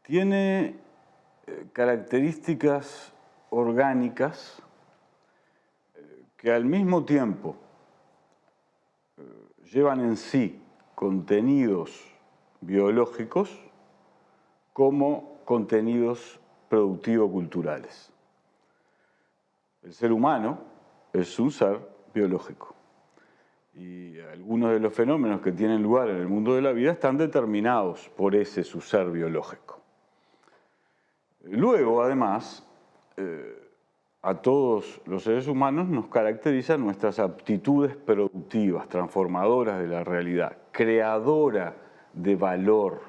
tiene características orgánicas que al mismo tiempo llevan en sí contenidos biológicos como contenidos productivo-culturales. El ser humano es un ser biológico y algunos de los fenómenos que tienen lugar en el mundo de la vida están determinados por ese su ser biológico. Luego, además, a todos los seres humanos nos caracterizan nuestras aptitudes productivas, transformadoras de la realidad, creadora de valor,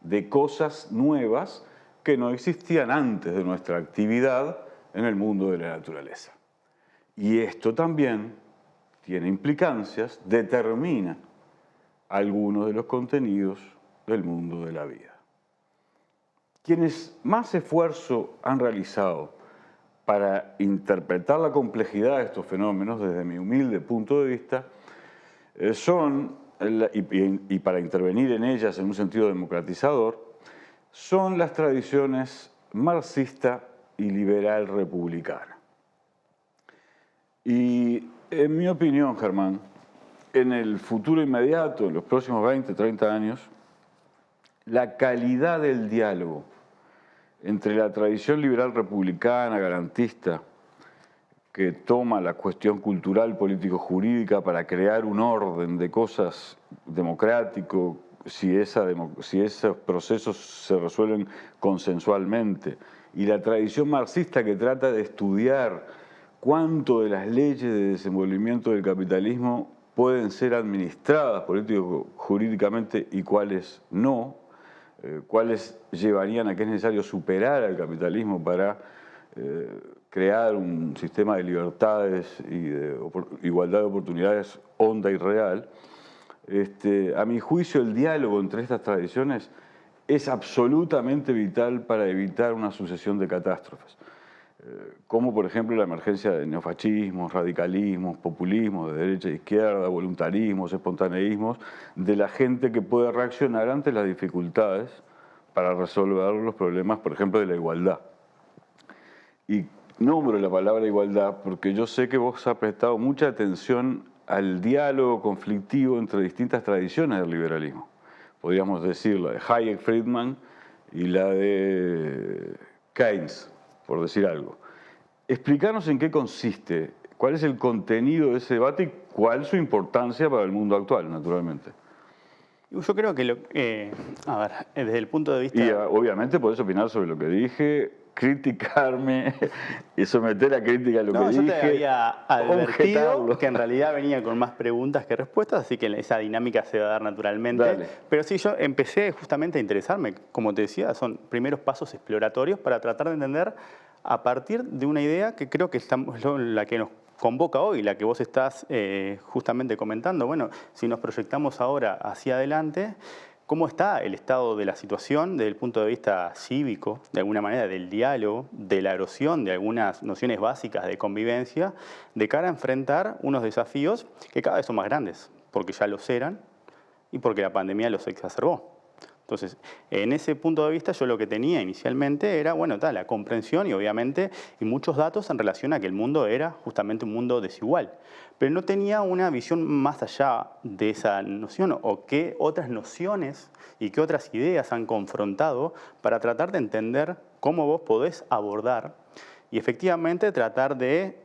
de cosas nuevas que no existían antes de nuestra actividad en el mundo de la naturaleza. Y esto también tiene implicancias, determina algunos de los contenidos del mundo de la vida. Quienes más esfuerzo han realizado para interpretar la complejidad de estos fenómenos desde mi humilde punto de vista y para intervenir en ellas en un sentido democratizador, son las tradiciones marxista y liberal republicana. Y en mi opinión, Germán, en el futuro inmediato, en los próximos 20, 30 años, la calidad del diálogo entre la tradición liberal republicana, garantista, que toma la cuestión cultural, político-jurídica para crear un orden de cosas democrático, si esos procesos se resuelven consensualmente, y la tradición marxista que trata de estudiar cuánto de las leyes de desenvolvimiento del capitalismo pueden ser administradas político-jurídicamente y cuáles no, cuáles llevarían a que es necesario superar al capitalismo para crear un sistema de libertades y de igualdad de oportunidades honda y real. A mi juicio, el diálogo entre estas tradiciones es absolutamente vital para evitar una sucesión de catástrofes, como por ejemplo la emergencia de neofascismos, radicalismos, populismos de derecha e izquierda, voluntarismos, espontaneísmos, de la gente que puede reaccionar ante las dificultades para resolver los problemas, por ejemplo, de la igualdad. Y nombro la palabra igualdad porque yo sé que vos has prestado mucha atención al diálogo conflictivo entre distintas tradiciones del liberalismo. Podríamos decir la de Hayek, Friedman y la de Keynes, por decir algo. Explícanos en qué consiste, cuál es el contenido de ese debate y cuál es su importancia para el mundo actual, naturalmente. Yo creo que, desde el punto de vista... Y obviamente podés opinar sobre lo que dije, criticarme y someter a crítica a lo que dije. Yo te había advertido que en realidad venía con más preguntas que respuestas, así que esa dinámica se va a dar naturalmente. Dale. Pero sí, yo empecé justamente a interesarme, como te decía, son primeros pasos exploratorios para tratar de entender a partir de una idea que creo que es la que nos convoca hoy, la que vos estás justamente comentando. Bueno, si nos proyectamos ahora hacia adelante, ¿cómo está el estado de la situación desde el punto de vista cívico, de alguna manera del diálogo, de la erosión de algunas nociones básicas de convivencia, de cara a enfrentar unos desafíos que cada vez son más grandes, porque ya los eran y porque la pandemia los exacerbó? Entonces, en ese punto de vista, yo lo que tenía inicialmente era, la comprensión y obviamente y muchos datos en relación a que el mundo era justamente un mundo desigual. Pero no tenía una visión más allá de esa noción o qué otras nociones y qué otras ideas han confrontado para tratar de entender cómo vos podés abordar y efectivamente tratar de,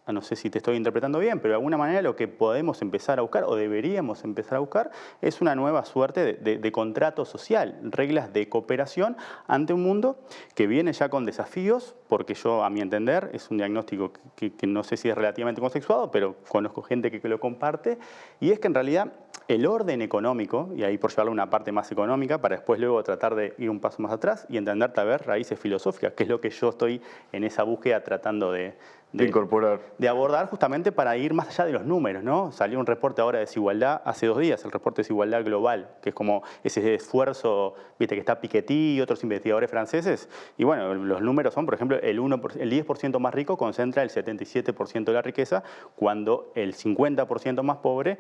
no sé si te estoy interpretando bien, pero de alguna manera lo que podemos empezar a buscar o deberíamos empezar a buscar es una nueva suerte de contrato social, reglas de cooperación ante un mundo que viene ya con desafíos, porque yo, a mi entender, es un diagnóstico que no sé si es relativamente consensuado, pero conozco gente que lo comparte, y es que en realidad el orden económico, y ahí por llevarlo a una parte más económica, para después luego tratar de ir un paso más atrás y entender tal vez raíces filosóficas, que es lo que yo estoy en esa búsqueda tratando de incorporar. De abordar justamente para ir más allá de los números, ¿no? Salió un reporte ahora de desigualdad hace 2 días, el reporte de desigualdad global, que es como ese esfuerzo, viste, que está Piketty y otros investigadores franceses. Y bueno, los números son, por ejemplo, el 10% más rico concentra el 77% de la riqueza, cuando el 50% más pobre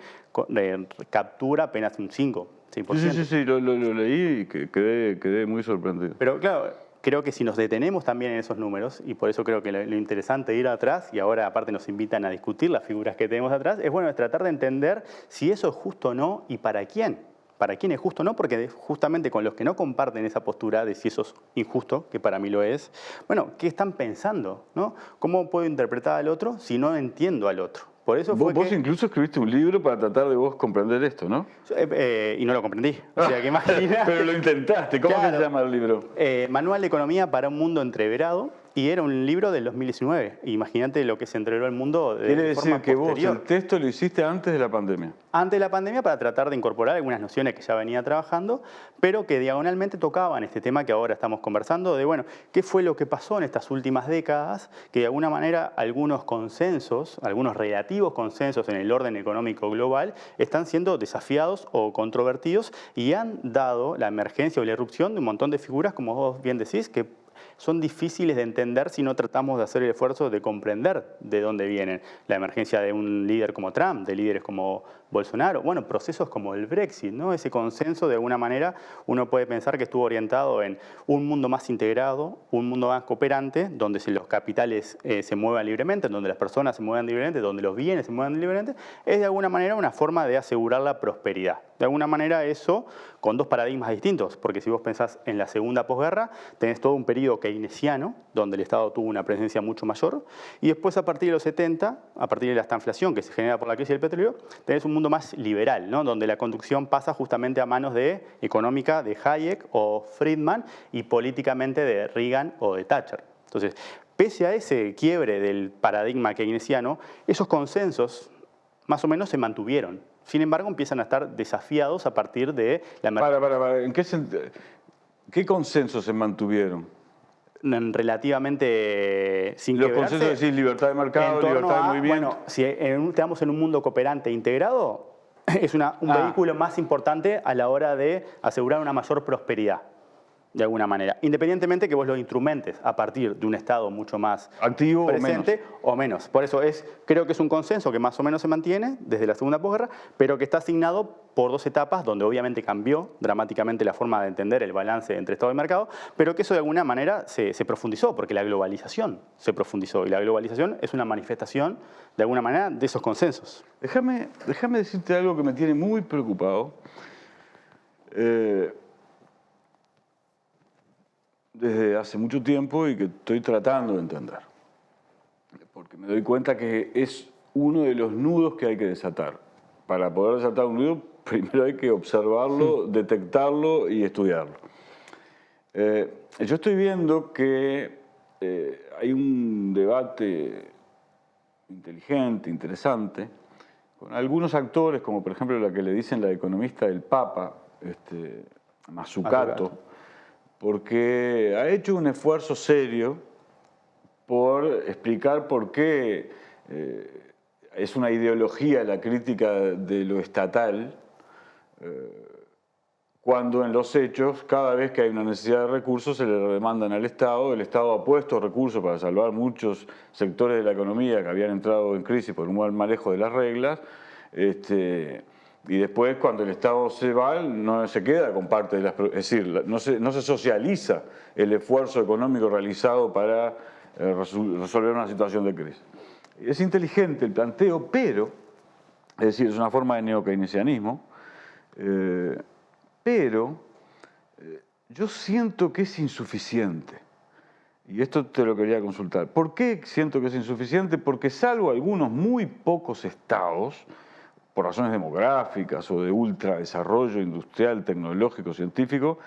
captura apenas un 5%. 100%. Sí, lo leí y quedé muy sorprendido. Pero claro, creo que si nos detenemos también en esos números, y por eso creo que lo interesante de ir atrás, y ahora aparte nos invitan a discutir las figuras que tenemos atrás, es bueno, es tratar de entender si eso es justo o no y para quién. Para quién es justo o no, porque justamente con los que no comparten esa postura de si eso es injusto, que para mí lo es, bueno, ¿qué están pensando? ¿No? ¿Cómo puedo interpretar al otro si no entiendo al otro? Por eso fue Vos incluso escribiste un libro para tratar de vos comprender esto, ¿no? Y no lo comprendí. O sea, que imagina. Pero lo intentaste. ¿Cómo se llama el libro? Manual de Economía para un Mundo Entreverado. Y era un libro del 2019. Imagínate lo que se entreveró el mundo de Quiere forma decir que posterior. vos el texto lo hiciste antes de la pandemia. Antes de la pandemia, para tratar de incorporar algunas nociones que ya venía trabajando, pero que diagonalmente tocaban este tema que ahora estamos conversando, de, bueno, ¿qué fue lo que pasó en estas últimas décadas? Que de alguna manera algunos consensos, algunos relativos consensos en el orden económico global, están siendo desafiados o controvertidos y han dado la emergencia o la irrupción de un montón de figuras, como vos bien decís, que son difíciles de entender si no tratamos de hacer el esfuerzo de comprender de dónde vienen. La emergencia de un líder como Trump, de líderes como Bolsonaro, bueno, procesos como el Brexit, ¿no? Ese consenso, de alguna manera, uno puede pensar que estuvo orientado en un mundo más integrado, un mundo más cooperante, donde los capitales se muevan libremente, donde las personas se muevan libremente, donde los bienes se muevan libremente, es de alguna manera una forma de asegurar la prosperidad. De alguna manera eso con dos paradigmas distintos, porque si vos pensás en la segunda posguerra, tenés todo un periodo keynesiano, donde el Estado tuvo una presencia mucho mayor, y después a partir de los 70, a partir de la estanflación que se genera por la crisis del petróleo, tenés un mundo más liberal, ¿no? Donde la conducción pasa justamente a manos económica de Hayek o Friedman y políticamente de Reagan o de Thatcher. Entonces, pese a ese quiebre del paradigma keynesiano, esos consensos más o menos se mantuvieron. Sin embargo, empiezan a estar desafiados a partir de la emergencia. ¿En qué consensos se mantuvieron? Relativamente sin Los quebrarse. consensos decís libertad de mercado, libertad de movimiento. Bueno, si estamos en un mundo cooperante e integrado, es un vehículo más importante a la hora de asegurar una mayor prosperidad, de alguna manera. Independientemente que vos lo instrumentes a partir de un Estado mucho más activo presente o menos. Por eso creo que es un consenso que más o menos se mantiene desde la segunda posguerra, pero que está asignado por dos etapas donde obviamente cambió dramáticamente la forma de entender el balance entre Estado y mercado, pero que eso de alguna manera se profundizó, porque la globalización se profundizó y la globalización es una manifestación de alguna manera de esos consensos. Déjame decirte algo que me tiene muy preocupado. Desde hace mucho tiempo y que estoy tratando de entender. Porque me doy cuenta que es uno de los nudos que hay que desatar. Para poder desatar un nudo, primero hay que observarlo, detectarlo y estudiarlo. Yo estoy viendo que hay un debate inteligente, interesante, con algunos actores, como por ejemplo la que le dicen la economista del Papa, Mazzucato, porque ha hecho un esfuerzo serio por explicar por qué es una ideología la crítica de lo estatal, cuando en los hechos, cada vez que hay una necesidad de recursos, se le demandan al Estado. El Estado ha puesto recursos para salvar muchos sectores de la economía que habían entrado en crisis por un mal manejo de las reglas. Y después, cuando el Estado se va, no se queda con parte de las... Es decir, no se socializa el esfuerzo económico realizado para resolver una situación de crisis. Es inteligente el planteo, pero, es decir, es una forma de neokeynesianismo, pero yo siento que es insuficiente. Y esto te lo quería consultar. ¿Por qué siento que es insuficiente? Porque salvo algunos muy pocos estados, por razones demográficas o de ultradesarrollo industrial, tecnológico, científico,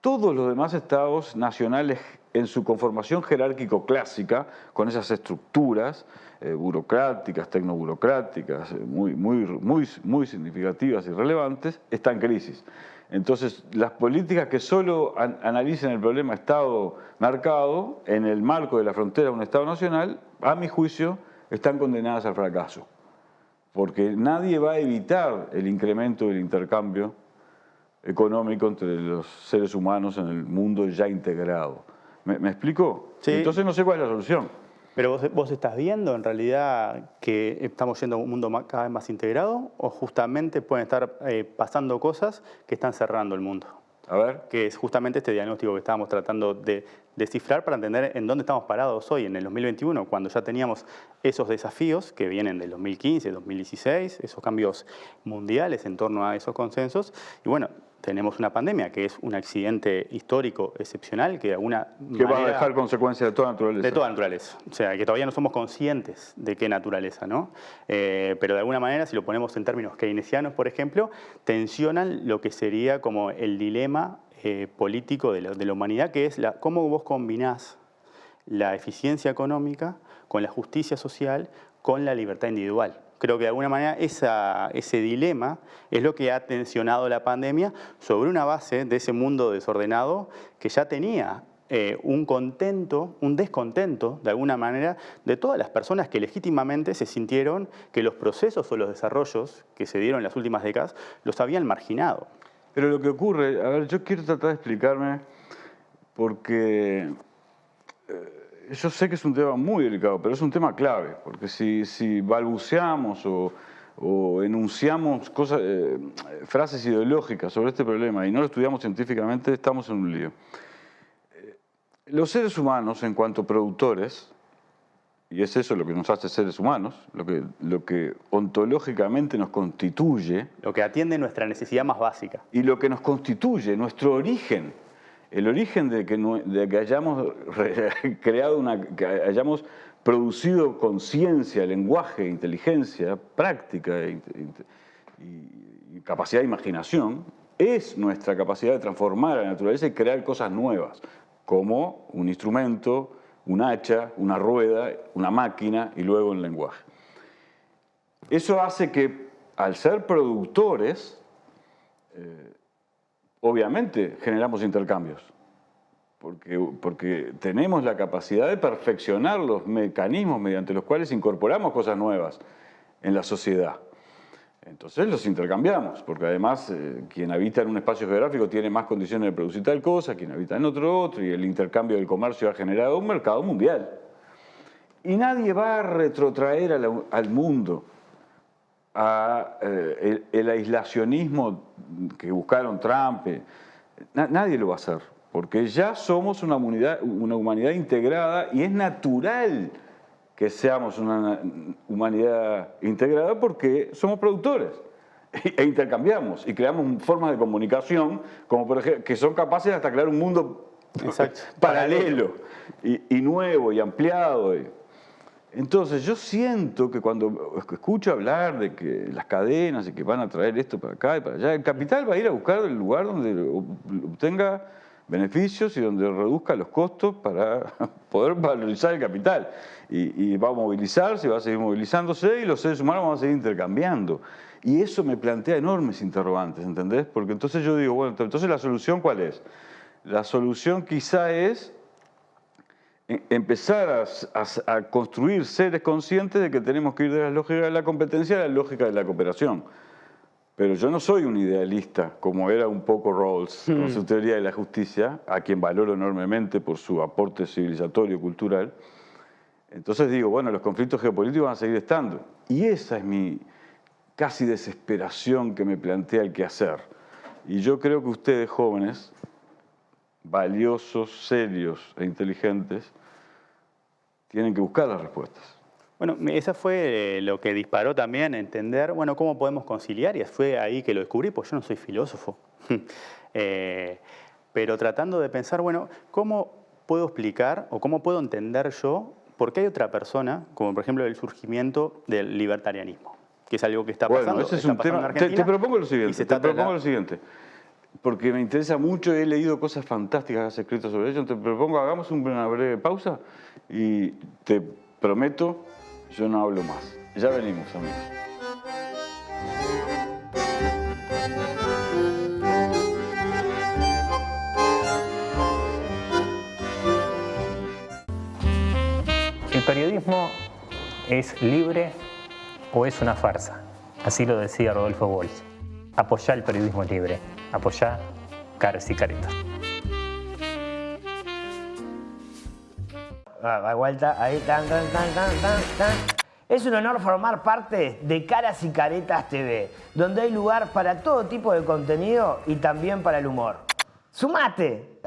todos los demás estados nacionales en su conformación jerárquico-clásica, con esas estructuras burocráticas, tecnoburocráticas, muy significativas y relevantes, están en crisis. Entonces, las políticas que solo analicen el problema Estado-mercado en el marco de la frontera de un Estado nacional, a mi juicio, están condenadas al fracaso. Porque nadie va a evitar el incremento del intercambio económico entre los seres humanos en el mundo ya integrado. ¿Me explico? Sí. Entonces no sé cuál es la solución. Pero vos estás viendo en realidad que estamos yendo a un mundo cada vez más integrado, o justamente pueden estar pasando cosas que están cerrando el mundo. A ver. Que es justamente este diagnóstico que estábamos tratando de descifrar para entender en dónde estamos parados hoy, en el 2021, cuando ya teníamos esos desafíos que vienen del 2015, 2016, esos cambios mundiales en torno a esos consensos. Y bueno, tenemos una pandemia que es un accidente histórico excepcional que de alguna manera... va a dejar consecuencias de toda naturaleza. De toda naturaleza. O sea, que todavía no somos conscientes de qué naturaleza, ¿no? Pero de alguna manera, si lo ponemos en términos keynesianos, por ejemplo, tensionan lo que sería como el dilema político de la humanidad, que es cómo vos combinás la eficiencia económica con la justicia social, con la libertad individual. Creo que de alguna manera ese dilema es lo que ha tensionado la pandemia sobre una base de ese mundo desordenado que ya tenía un descontento, de alguna manera, de todas las personas que legítimamente se sintieron que los procesos o los desarrollos que se dieron en las últimas décadas los habían marginado. Pero lo que ocurre, a ver, yo quiero tratar de explicarme porque yo sé que es un tema muy delicado, pero es un tema clave, porque si balbuceamos o enunciamos cosas, frases ideológicas sobre este problema y no lo estudiamos científicamente, estamos en un lío. Los seres humanos, en cuanto productores, y es eso lo que nos hace seres humanos, lo que ontológicamente nos constituye. Lo que atiende nuestra necesidad más básica. Y lo que nos constituye, nuestro origen. El origen de que hayamos creado que hayamos producido conciencia, lenguaje, inteligencia, práctica y capacidad de imaginación, es nuestra capacidad de transformar a la naturaleza y crear cosas nuevas, como un instrumento, un hacha, una rueda, una máquina y luego un lenguaje. Eso hace que, al ser productores, obviamente generamos intercambios, porque tenemos la capacidad de perfeccionar los mecanismos mediante los cuales incorporamos cosas nuevas en la sociedad. Entonces los intercambiamos, porque además quien habita en un espacio geográfico tiene más condiciones de producir tal cosa, quien habita en otro, y el intercambio del comercio ha generado un mercado mundial. Y nadie va a retrotraer al mundo el aislacionismo que buscaron Trump. Nadie lo va a hacer, porque ya somos una humanidad integrada y es natural que seamos una humanidad integrada porque somos productores e intercambiamos y creamos formas de comunicación como por ejemplo, que son capaces de hasta crear un mundo paralelo y nuevo y ampliado. Entonces yo siento que cuando escucho hablar de que las cadenas y que van a traer esto para acá y para allá, el capital va a ir a buscar el lugar donde obtenga beneficios y donde reduzca los costos para poder valorizar el capital. Y va a movilizarse, va a seguir movilizándose y los seres humanos van a seguir intercambiando. Y eso me plantea enormes interrogantes, ¿entendés? Porque entonces yo digo, bueno, entonces ¿la solución cuál es? La solución quizá es empezar a construir seres conscientes de que tenemos que ir de la lógica de la competencia a la lógica de la cooperación. Pero yo no soy un idealista, como era un poco Rawls con su teoría de la justicia, a quien valoro enormemente por su aporte civilizatorio, cultural. Entonces digo, bueno, los conflictos geopolíticos van a seguir estando. Y esa es mi casi desesperación que me plantea el quehacer. Y yo creo que ustedes, jóvenes, valiosos, serios e inteligentes, tienen que buscar las respuestas. Bueno, esa fue lo que disparó también a entender, bueno, cómo podemos conciliar, y fue ahí que lo descubrí, pues yo no soy filósofo. Pero tratando de pensar, bueno, ¿cómo puedo explicar o cómo puedo entender yo por qué hay otra persona, como por ejemplo el surgimiento del libertarianismo, que es algo que está pasando, bueno, ese es un tema. En Argentina? Te propongo lo siguiente, porque me interesa mucho, he leído cosas fantásticas que has escrito sobre ello, te propongo, hagamos una breve pausa y te prometo, yo no hablo más. Ya venimos, amigos. ¿El periodismo es libre o es una farsa? Así lo decía Rodolfo Walsh. Apoyá el periodismo libre. Apoyá Caras y Caretas. Da vuelta, ahí, tan. Es un honor formar parte de Caras y Caretas TV, donde hay lugar para todo tipo de contenido y también para el humor. ¡Sumate!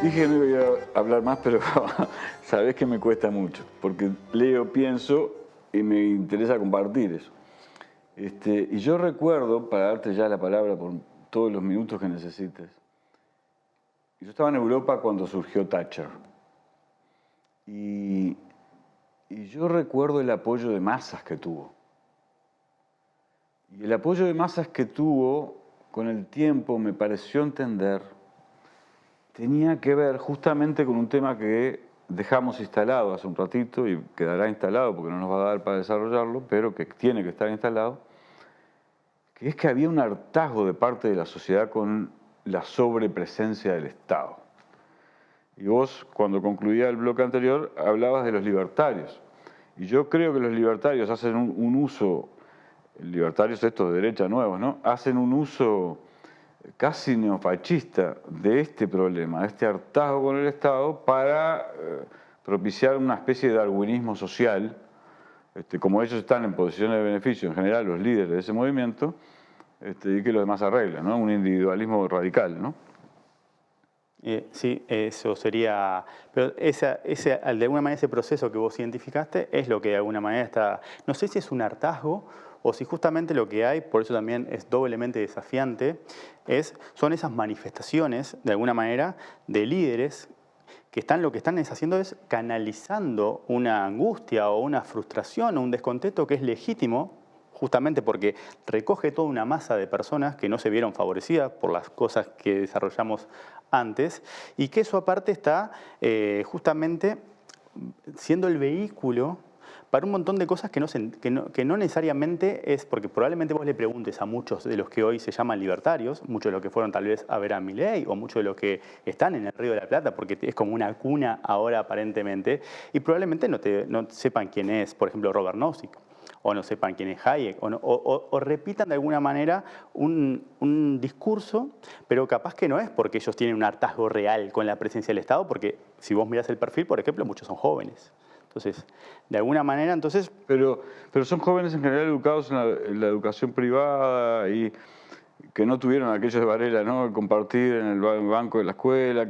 Dije que no iba a hablar más, pero sabés que me cuesta mucho, porque leo, pienso y me interesa compartir eso. Y yo recuerdo, para darte ya la palabra por todos los minutos que necesites, yo estaba en Europa cuando surgió Thatcher. Y yo recuerdo el apoyo de masas que tuvo. Y el apoyo de masas que tuvo, con el tiempo, me pareció entender, tenía que ver justamente con un tema que dejamos instalado hace un ratito y quedará instalado porque no nos va a dar para desarrollarlo, pero que tiene que estar instalado, que es que había un hartazgo de parte de la sociedad con la sobrepresencia del Estado. Y vos, cuando concluía el bloque anterior, hablabas de los libertarios. Y yo creo que los libertarios hacen un uso, libertarios estos de derecha nuevos, ¿no? Hacen un uso casi neofascista de este problema, de este hartazgo con el Estado, para propiciar una especie de darwinismo social. Como ellos están en posiciones de beneficio, en general los líderes de ese movimiento, y que los demás arreglan, ¿no? Un individualismo radical, ¿no? Sí, eso sería... Pero de alguna manera ese proceso que vos identificaste es lo que de alguna manera está... No sé si es un hartazgo o si justamente lo que hay, por eso también es doblemente desafiante, son esas manifestaciones, de alguna manera, de líderes que lo que están haciendo es canalizando una angustia o una frustración o un descontento que es legítimo, justamente porque recoge toda una masa de personas que no se vieron favorecidas por las cosas que desarrollamos antes, y que eso aparte está justamente siendo el vehículo para un montón de cosas que no necesariamente es, porque probablemente vos le preguntes a muchos de los que hoy se llaman libertarios, muchos de los que fueron tal vez a ver a Milei, o muchos de los que están en el Río de la Plata, porque es como una cuna ahora aparentemente, y probablemente no sepan quién es, por ejemplo, Robert Nozick, o no sepan quién es Hayek, o repitan de alguna manera un discurso, pero capaz que no es porque ellos tienen un hartazgo real con la presencia del Estado, porque si vos mirás el perfil, por ejemplo, muchos son jóvenes. Entonces, de alguna manera, entonces... Pero son jóvenes en general educados en la educación privada y que no tuvieron aquello de Varela, ¿no? Compartir en el banco de la escuela.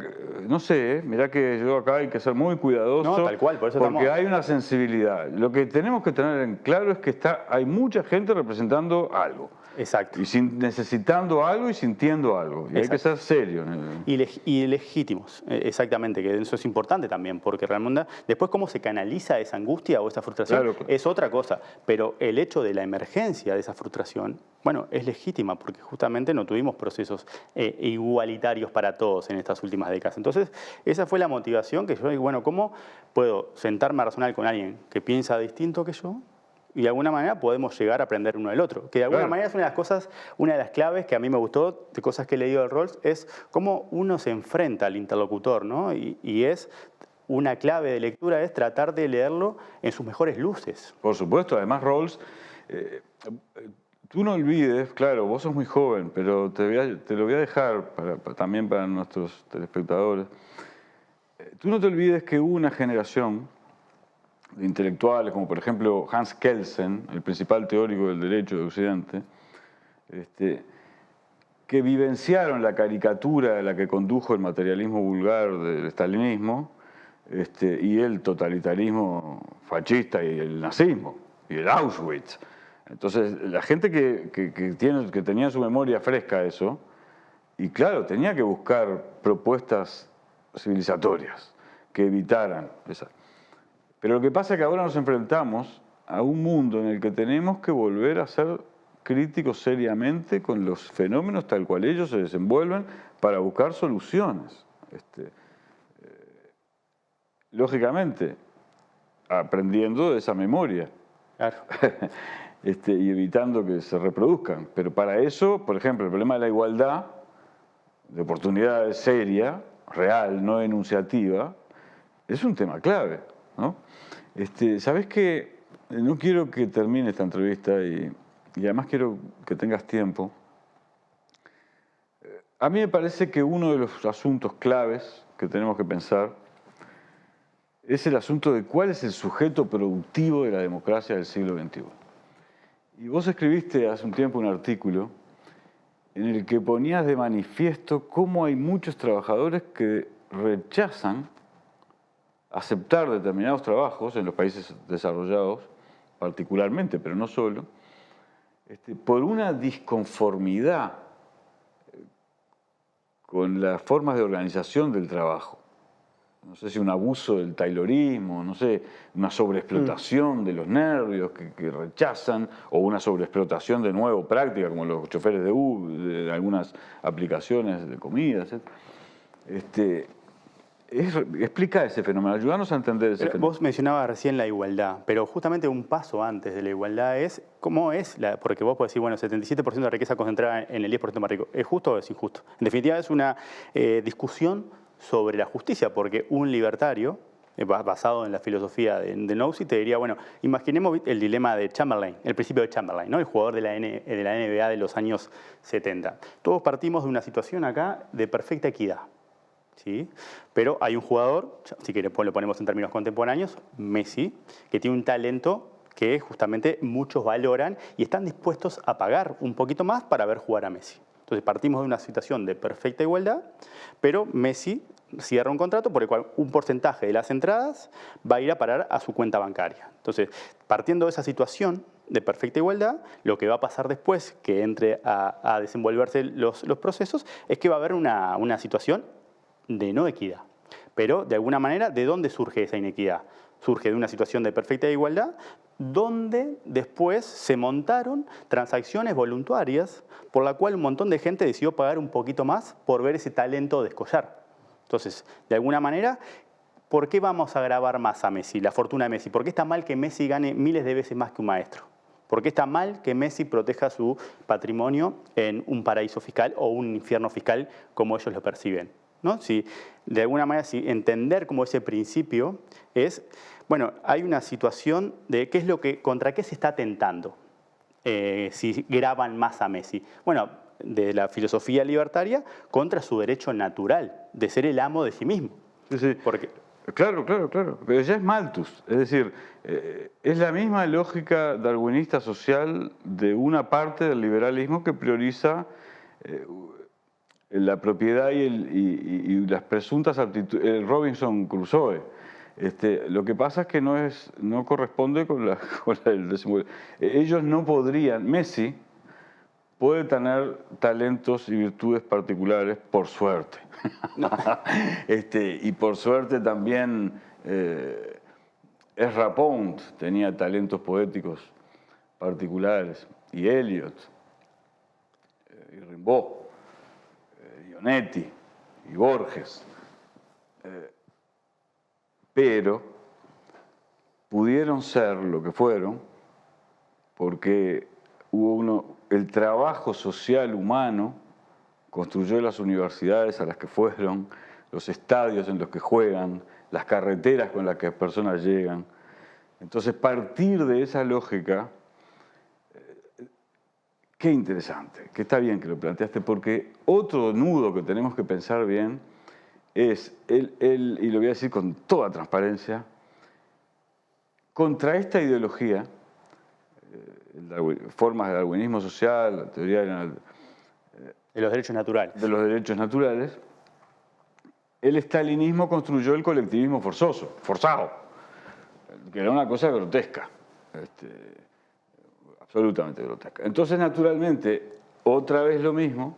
No sé, mirá que yo acá hay que ser muy cuidadoso. No, tal cual, por eso porque hay una sensibilidad. Lo que tenemos que tener en claro es que hay mucha gente representando algo. Exacto. Y necesitando algo y sintiendo algo. Y hay que ser serio. Y legítimos, exactamente, que eso es importante también, porque realmente después cómo se canaliza esa angustia o esa frustración claro. Es otra cosa. Pero el hecho de la emergencia de esa frustración, bueno, es legítima, porque justamente no tuvimos procesos igualitarios para todos en estas últimas décadas. Entonces, esa fue la motivación que yo digo, bueno, ¿cómo puedo sentarme a razonar con alguien que piensa distinto que yo? Y de alguna manera podemos llegar a aprender uno del otro. Que de alguna manera es una de las cosas, una de las claves que a mí me gustó, de cosas que he leído de Rawls, es cómo uno se enfrenta al interlocutor, ¿no? Y es una clave de lectura, es tratar de leerlo en sus mejores luces. Por supuesto, además Rawls, tú no olvides, claro, vos sos muy joven, pero te lo voy a dejar también para nuestros telespectadores. Tú no te olvides que hubo una generación de intelectuales, como por ejemplo Hans Kelsen, el principal teórico del derecho de Occidente, que vivenciaron la caricatura de la que condujo el materialismo vulgar del estalinismo y el totalitarismo fascista y el nazismo y el Auschwitz. Entonces, la gente que tenía en su memoria fresca eso, y claro, tenía que buscar propuestas civilizatorias que evitaran esa. Pero lo que pasa es que ahora nos enfrentamos a un mundo en el que tenemos que volver a ser críticos seriamente con los fenómenos tal cual ellos se desenvuelven para buscar soluciones. Lógicamente, aprendiendo de esa memoria. Claro. Y evitando que se reproduzcan. Pero para eso, por ejemplo, el problema de la igualdad, de oportunidades seria, real, no enunciativa, es un tema clave, ¿no? ¿Sabes qué? No quiero que termine esta entrevista y además quiero que tengas tiempo. A mí me parece que uno de los asuntos claves que tenemos que pensar es el asunto de cuál es el sujeto productivo de la democracia del siglo XXI. Y vos escribiste hace un tiempo un artículo en el que ponías de manifiesto cómo hay muchos trabajadores que rechazan aceptar determinados trabajos en los países desarrollados, particularmente, pero no solo, por una disconformidad con las formas de organización del trabajo. No sé si un abuso del taylorismo, no sé, una sobreexplotación de los nervios que rechazan, o una sobreexplotación de nuevo práctica, como los choferes de Uber, de algunas aplicaciones de comida, etc. Explica ese fenómeno, ayúdanos a entender ese fenómeno. Vos mencionabas recién la igualdad, pero justamente un paso antes de la igualdad es cómo es, porque vos podés decir, bueno, 77% de riqueza concentrada en el 10% más rico. ¿Es justo o es injusto? En definitiva, es una discusión sobre la justicia, porque un libertario, basado en la filosofía de Nozick, te diría, bueno, imaginemos el dilema de Chamberlain, el principio de Chamberlain, ¿no? El jugador de la NBA de los años 70. Todos partimos de una situación acá de perfecta equidad, ¿sí? Pero hay un jugador, si querés lo ponemos en términos contemporáneos, Messi, que tiene un talento que justamente muchos valoran y están dispuestos a pagar un poquito más para ver jugar a Messi. Entonces partimos de una situación de perfecta igualdad, pero Messi cierra un contrato por el cual un porcentaje de las entradas va a ir a parar a su cuenta bancaria. Entonces, partiendo de esa situación de perfecta igualdad, lo que va a pasar después que entre a desenvolverse los procesos es que va a haber una situación de no equidad. Pero, de alguna manera, ¿de dónde surge esa inequidad? Surge de una situación de perfecta igualdad donde después se montaron transacciones voluntarias por la cual un montón de gente decidió pagar un poquito más por ver ese talento descollar. Entonces, de alguna manera, ¿por qué vamos a grabar más a Messi, la fortuna de Messi? ¿Por qué está mal que Messi gane miles de veces más que un maestro? ¿Por qué está mal que Messi proteja su patrimonio en un paraíso fiscal o un infierno fiscal como ellos lo perciben? ¿No? Si, de alguna manera, si entender como ese principio es, bueno, hay una situación de qué es lo que, contra qué se está atentando si graban más a Messi. Bueno, de la filosofía libertaria contra su derecho natural de ser el amo de sí mismo. Sí, sí. Porque, claro. Pero ya es Malthus. Es decir, es la misma lógica darwinista social de una parte del liberalismo que prioriza la propiedad y las presuntas aptitudes, el Robinson Crusoe. Lo que pasa es que no corresponde con el desenvolvimiento. Ellos no podrían, Messi puede tener talentos y virtudes particulares, por suerte. Y por suerte también Ezra Pound tenía talentos poéticos particulares, y Eliot, y Rimbaud, y Onetti, y Borges. Pero pudieron ser lo que fueron porque el trabajo social humano construyó las universidades a las que fueron, los estadios en los que juegan, las carreteras con las que las personas llegan. Entonces, partir de esa lógica, qué interesante, que está bien que lo planteaste, porque otro nudo que tenemos que pensar bien es, y lo voy a decir con toda transparencia, contra esta ideología, formas de darwinismo social, la teoría de los derechos naturales. De los derechos naturales, el estalinismo construyó el colectivismo forzado, que era una cosa grotesca, absolutamente grotesca. Entonces, naturalmente, otra vez lo mismo,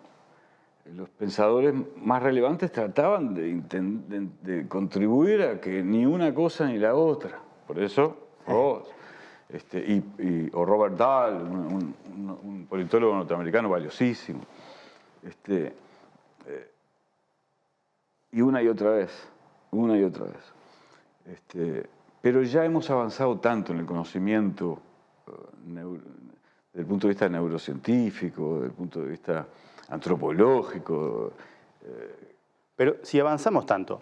los pensadores más relevantes trataban de contribuir a que ni una cosa ni la otra. Por eso, Rawls. O Robert Dahl, un politólogo norteamericano valiosísimo. Y una y otra vez. Pero ya hemos avanzado tanto en el conocimiento desde el punto de vista neurocientífico, desde el punto de vista antropológico. Pero si avanzamos tanto,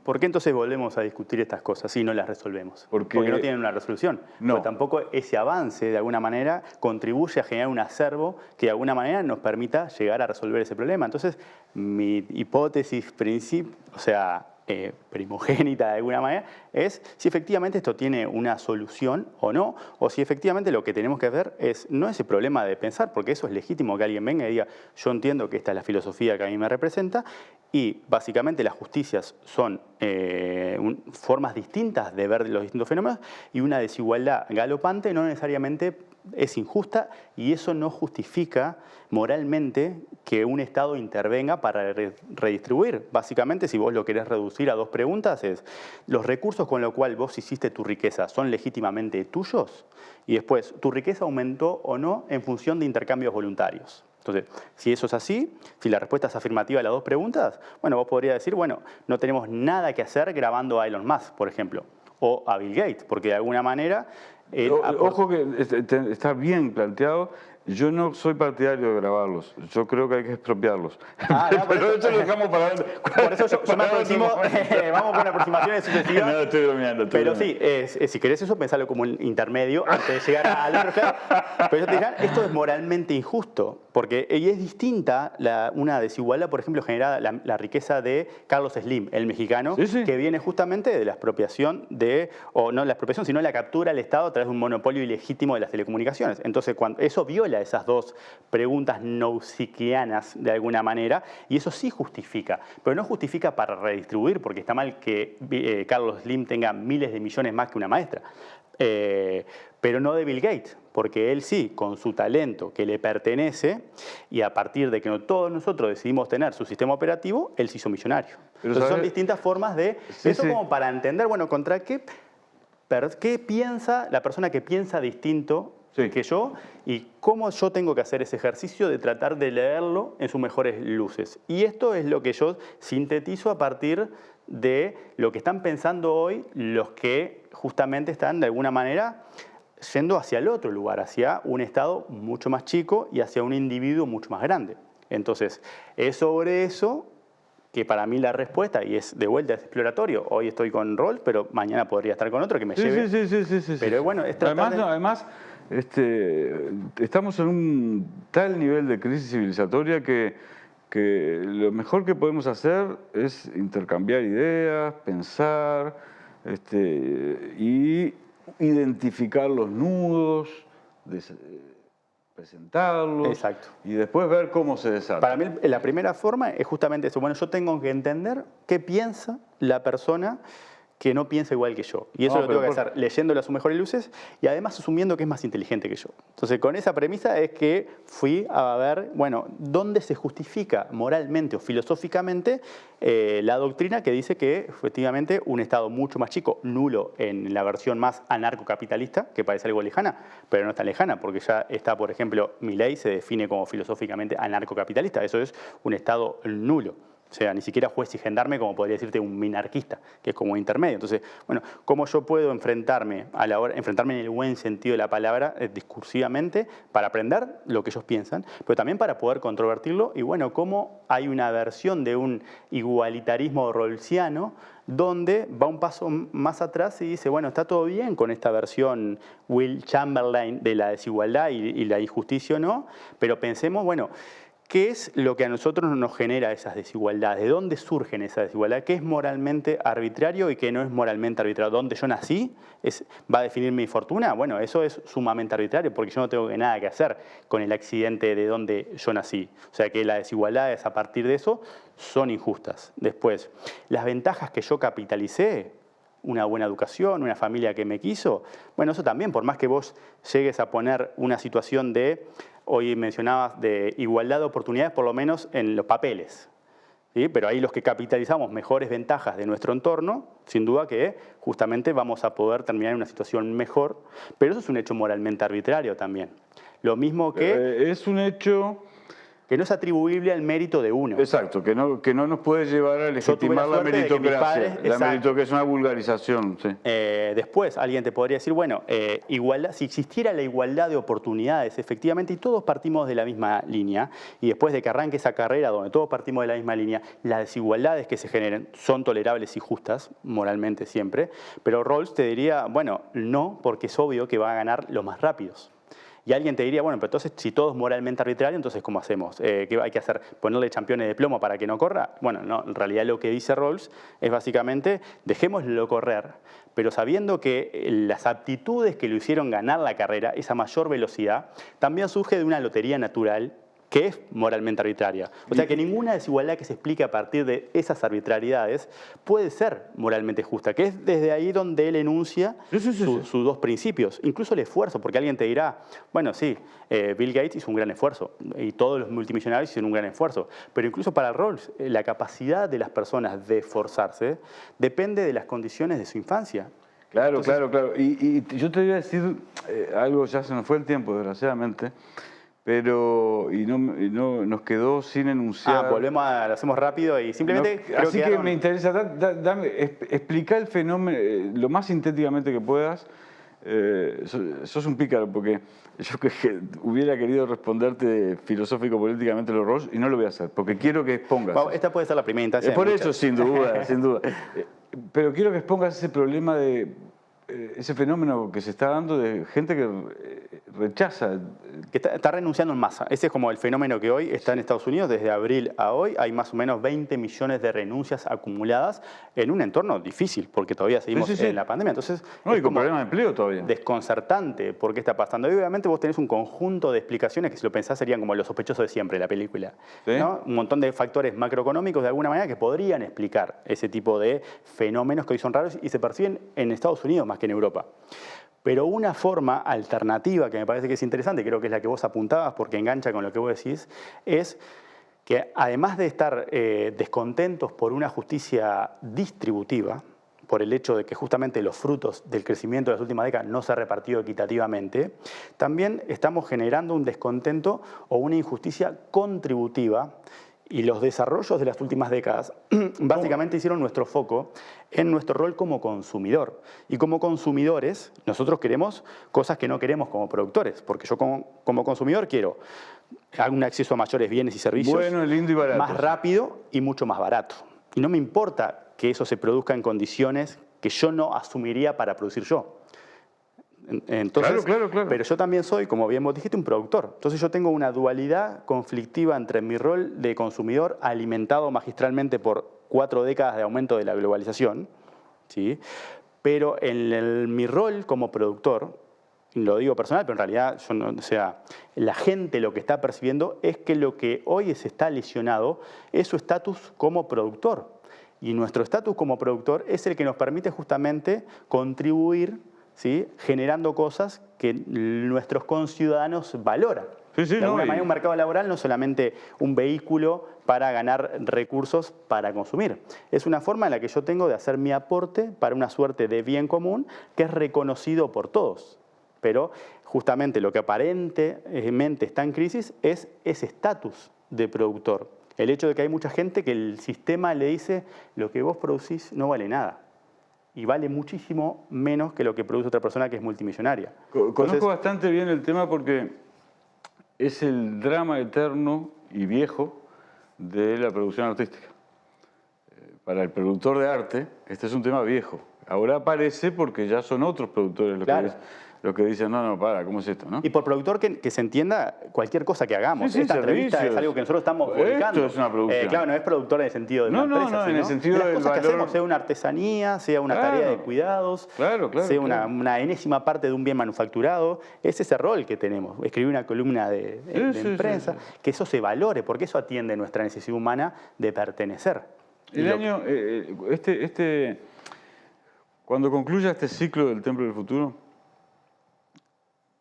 ¿por qué entonces volvemos a discutir estas cosas y no las resolvemos? Porque no tienen una resolución. No. Pero tampoco ese avance, de alguna manera, contribuye a generar un acervo que de alguna manera nos permita llegar a resolver ese problema. Entonces, mi hipótesis primogénita de alguna manera, es si efectivamente esto tiene una solución o no, o si efectivamente lo que tenemos que ver es no ese problema de pensar, porque eso es legítimo que alguien venga y diga, yo entiendo que esta es la filosofía que a mí me representa, y básicamente las justicias son formas distintas de ver los distintos fenómenos, y una desigualdad galopante no necesariamente es injusta, y eso no justifica moralmente que un Estado intervenga para redistribuir. Básicamente, si vos lo querés reducir a dos preguntas, es ¿los recursos con los cuales vos hiciste tu riqueza son legítimamente tuyos? Y después, ¿tu riqueza aumentó o no en función de intercambios voluntarios? Entonces, si eso es así, si la respuesta es afirmativa a las dos preguntas, bueno, vos podrías decir, bueno, no tenemos nada que hacer grabando a Elon Musk, por ejemplo, o a Bill Gates, porque de alguna manera... Ojo que está bien planteado. Yo no soy partidario de grabarlos. Yo creo que hay que expropiarlos. Pero eso lo dejamos para ver. Por eso yo me aproximo, vamos con aproximaciones sucesivas. No, estoy bromeando. Pero sí, si querés eso, pensalo como un intermedio antes de llegar al otro. Pero yo te diría, esto es moralmente injusto, porque es distinta una desigualdad, por ejemplo, generada la riqueza de Carlos Slim, el mexicano, sí. que viene justamente de la expropiación o no la expropiación, sino la captura del Estado a través de un monopolio ilegítimo de las telecomunicaciones. Entonces, cuando eso viola esas dos preguntas nausiquianas de alguna manera, y eso sí justifica, pero no justifica para redistribuir, porque está mal que Carlos Slim tenga miles de millones más que una maestra, pero no de Bill Gates, porque él sí, con su talento que le pertenece, y a partir de que todos nosotros decidimos tener su sistema operativo, él se hizo millonario. Pero entonces son distintas formas de... eso como para entender, bueno, contra qué piensa la persona que piensa distinto que yo, y cómo yo tengo que hacer ese ejercicio de tratar de leerlo en sus mejores luces. Y esto es lo que yo sintetizo a partir de lo que están pensando hoy los que justamente están de alguna manera yendo hacia el otro lugar, hacia un Estado mucho más chico y hacia un individuo mucho más grande. Entonces, es sobre eso que para mí la respuesta, y es de vuelta, es exploratorio. Hoy estoy con Rawls, pero mañana podría estar con otro que me lleve. Sí. Pero bueno, es tratar además estamos en un tal nivel de crisis civilizatoria que lo mejor que podemos hacer es intercambiar ideas, pensar y identificar los nudos, presentarlos. Exacto. Y después ver cómo se desarrolla. Para mí la primera forma es justamente eso. Bueno, yo tengo que entender qué piensa la persona que no piensa igual que yo. Y eso lo tengo que hacer leyéndolo a sus mejores luces y además asumiendo que es más inteligente que yo. Entonces, con esa premisa es que fui a ver, bueno, dónde se justifica moralmente o filosóficamente la doctrina que dice que efectivamente un Estado mucho más chico, nulo en la versión más anarcocapitalista, que parece algo lejana, pero no es tan lejana, porque ya está, por ejemplo, Milley se define como filosóficamente anarcocapitalista. Eso es un Estado nulo. O sea, ni siquiera juez y gendarme, como podría decirte un minarquista, que es como intermedio. Entonces, bueno, ¿cómo yo puedo enfrentarme en el buen sentido de la palabra, discursivamente, para aprender lo que ellos piensan, pero también para poder controvertirlo? Y bueno, cómo hay una versión de un igualitarismo rawlsiano donde va un paso más atrás y dice, bueno, está todo bien con esta versión Will Chamberlain de la desigualdad y la injusticia o no, pero pensemos, bueno, ¿qué es lo que a nosotros nos genera esas desigualdades? ¿De dónde surgen esas desigualdades? ¿Qué es moralmente arbitrario y qué no es moralmente arbitrario? ¿Dónde yo nací va a definir mi fortuna? Bueno, eso es sumamente arbitrario porque yo no tengo nada que hacer con el accidente de donde yo nací. O sea que las desigualdades a partir de eso son injustas. Después, las ventajas que yo capitalicé, una buena educación, una familia que me quiso, bueno, eso también, por más que vos llegues a poner una situación de... Hoy mencionabas de igualdad de oportunidades, por lo menos en los papeles. ¿sí? Pero ahí los que capitalizamos mejores ventajas de nuestro entorno, sin duda que justamente vamos a poder terminar en una situación mejor, pero eso es un hecho moralmente arbitrario también. Lo mismo que Es un hecho... que no es atribuible al mérito de uno. Exacto, que no nos puede llevar a Yo tuve legitimar la suerte de que mis meritocracia. padres- La exacto. meritocracia es una vulgarización, sí. Después alguien te podría decir, bueno, si existiera la igualdad de oportunidades, efectivamente, y todos partimos de la misma línea, y después de que arranque esa carrera donde todos partimos de la misma línea, las desigualdades que se generen son tolerables y justas, moralmente siempre, pero Rawls te diría, bueno, no, porque es obvio que van a ganar los más rápidos. Y alguien te diría, bueno, pero entonces si todo es moralmente arbitrario, entonces ¿cómo hacemos? ¿Qué hay que hacer? ¿Ponerle championes de plomo para que no corra? Bueno, no, en realidad lo que dice Rawls es básicamente, dejémoslo correr, pero sabiendo que las aptitudes que lo hicieron ganar la carrera, esa mayor velocidad, también surge de una lotería natural que es moralmente arbitraria. O sea que ninguna desigualdad que se explique a partir de esas arbitrariedades puede ser moralmente justa, que es desde ahí donde él enuncia sus dos principios. Incluso el esfuerzo, porque alguien te dirá, bueno, sí, Bill Gates hizo un gran esfuerzo y todos los multimillonarios hicieron un gran esfuerzo, pero incluso para Rawls, la capacidad de las personas de esforzarse depende de las condiciones de su infancia. Claro, Entonces, claro. Y yo te iba a decir algo, ya se nos fue el tiempo, desgraciadamente, pero no nos quedó sin enunciar. lo hacemos rápido y simplemente creo así que me interesa, explicar el fenómeno lo más sintéticamente que puedas. Sos un pícaro, porque yo hubiera querido responderte filosófico-políticamente los Rawls y no lo voy a hacer, porque quiero que expongas. Bueno, esta puede ser la primera instancia. Por eso, sin duda, sin duda. Pero quiero que expongas ese problema de ese fenómeno que se está dando de gente que rechaza. Que está renunciando en masa. Ese es como el fenómeno que hoy está en Estados Unidos. Desde abril a hoy hay más o menos 20 millones de renuncias acumuladas en un entorno difícil, porque todavía seguimos en la pandemia. Entonces, y con problemas de empleo todavía. Desconcertante por qué está pasando. Y obviamente vos tenés un conjunto de explicaciones que si lo pensás serían como los sospechosos de siempre, la película. ¿Sí? ¿No? Un montón de factores macroeconómicos de alguna manera que podrían explicar ese tipo de fenómenos que hoy son raros y se perciben en Estados Unidos más que en Europa. Pero una forma alternativa que me parece que es interesante, creo que es la que vos apuntabas porque engancha con lo que vos decís, es que además de estar descontentos por una justicia distributiva, por el hecho de que justamente los frutos del crecimiento de las últimas décadas no se ha repartido equitativamente, también estamos generando un descontento o una injusticia contributiva. Y los desarrollos de las últimas décadas básicamente hicieron nuestro foco en nuestro rol como consumidor. Y como consumidores, nosotros queremos cosas que no queremos como productores, porque yo como consumidor quiero un acceso a mayores bienes y servicios, bueno, lindo y barato, más rápido y mucho más barato. Y no me importa que eso se produzca en condiciones que yo no asumiría para producir yo. Entonces, claro. Pero yo también soy, como bien vos dijiste, un productor. Entonces yo tengo una dualidad conflictiva entre mi rol de consumidor alimentado magistralmente por 4 décadas de aumento de la globalización, ¿sí? Pero en mi rol como productor, lo digo personal, pero en realidad la gente lo que está percibiendo es que lo que hoy se está lesionado es su estatus como productor. Y nuestro estatus como productor es el que nos permite justamente contribuir, ¿sí? Generando cosas que nuestros conciudadanos valoran. De alguna manera, un mercado laboral no es solamente un vehículo para ganar recursos para consumir. Es una forma en la que yo tengo de hacer mi aporte para una suerte de bien común que es reconocido por todos. Pero justamente lo que aparentemente está en crisis es ese estatus de productor. El hecho de que hay mucha gente que el sistema le dice lo que vos producís no vale nada. Y vale muchísimo menos que lo que produce otra persona que es multimillonaria. Conozco bastante bien el tema porque es el drama eterno y viejo de la producción artística. Para el productor de arte, este es un tema viejo. Ahora aparece porque ya son otros productores los que dicen, no, ¿cómo es esto? ¿No? Y por productor que se entienda cualquier cosa que hagamos. Esta entrevista es algo que nosotros estamos publicando. Esto es una producción. Claro, no es productor en el sentido de una empresa, en el sentido de las del cosas que valor. hacemos, sea una artesanía, sea una tarea de cuidados, sea una enésima parte de un bien manufacturado. Es ese rol que tenemos. Escribir una columna de prensa, que eso se valore, porque eso atiende nuestra necesidad humana de pertenecer. Cuando concluya este ciclo del Templo del Futuro,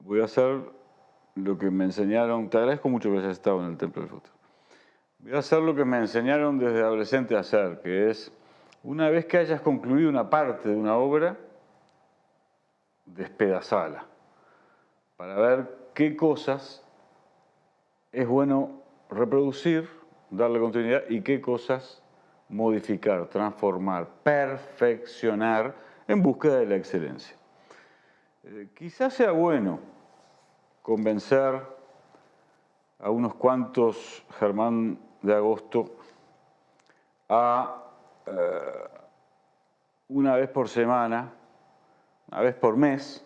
voy a hacer lo que me enseñaron. Te agradezco mucho que hayas estado en el Templo del Futuro. Voy a hacer lo que me enseñaron desde adolescente a hacer, que es, una vez que hayas concluido una parte de una obra, despedazala, para ver qué cosas es bueno reproducir, darle continuidad, y qué cosas modificar, transformar, perfeccionar en búsqueda de la excelencia. Quizás sea bueno convencer a unos cuantos Germán de Agosto a una vez por semana, una vez por mes,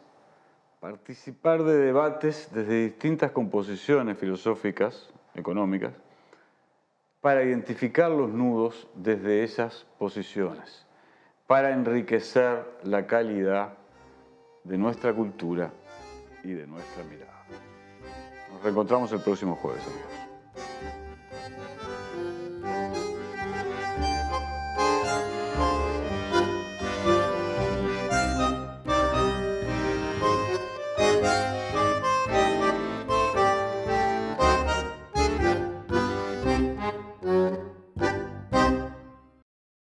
participar de debates desde distintas composiciones filosóficas, económicas, para identificar los nudos desde esas posiciones, para enriquecer la calidad de nuestra cultura y de nuestra mirada. Nos reencontramos el próximo jueves, amigos.